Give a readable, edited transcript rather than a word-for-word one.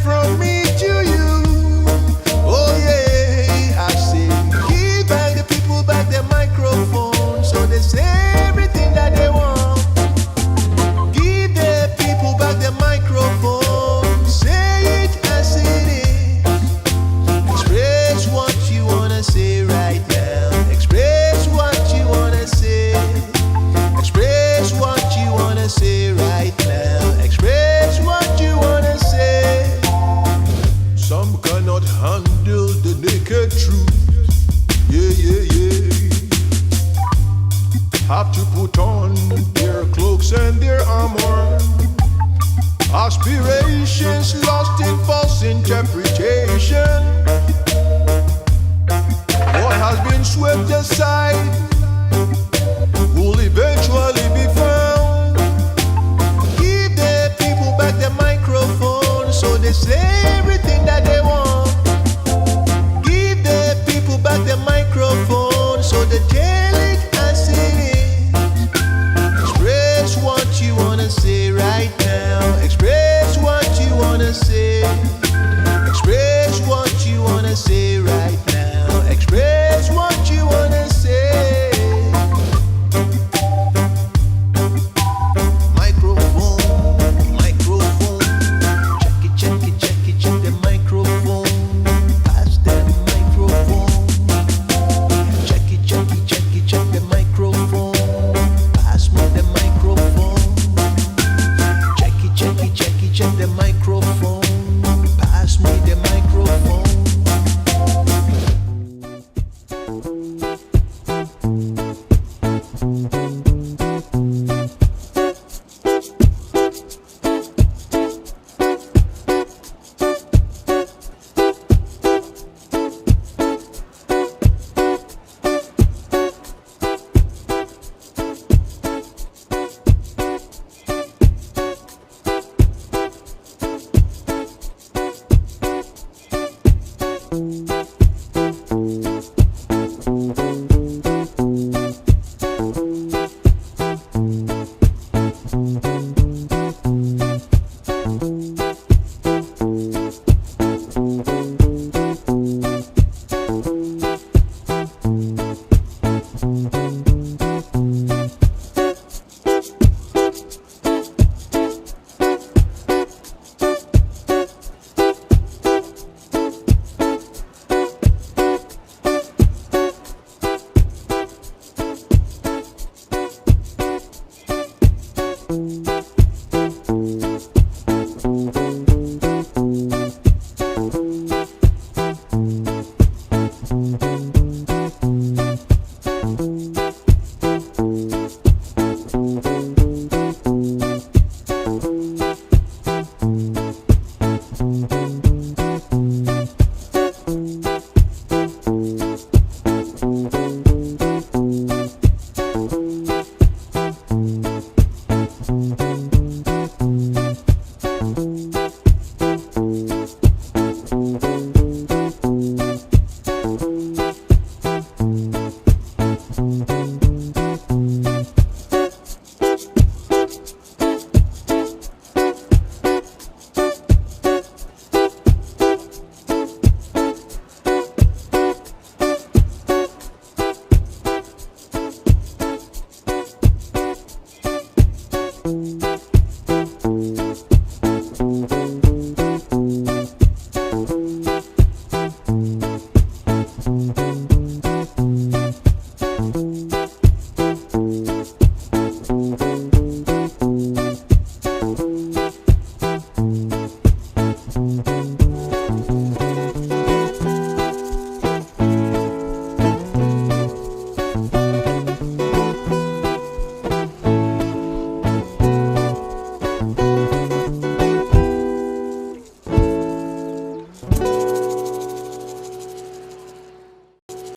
from me to you. Oh yeah, I say, give back the people back their microphone so they say everything that they want. Give the people back their microphone, say it as it is. Express what you wanna say right now. Express what you wanna say. Express what you wanna say right now. Express what you wanna say. Some cannot handle the naked truth. Yeah, yeah, yeah. Have to put on their cloaks and their armor. Aspirations lost in false interpretation. What has been swept aside will eventually be found. Give the people back the microphone so they say everything that they want. Give the people back the microphone so they tell it as it is. Express what you wanna say right now. Express what you wanna say. Express what you wanna say right now. Express what you wanna say. Microphone, microphone. Check it, check it, check it, check the microphone. Pass the microphone. Check it, check it, check it, check the microphone. Pass me the microphone. Check it, check it, check it, check the microphone.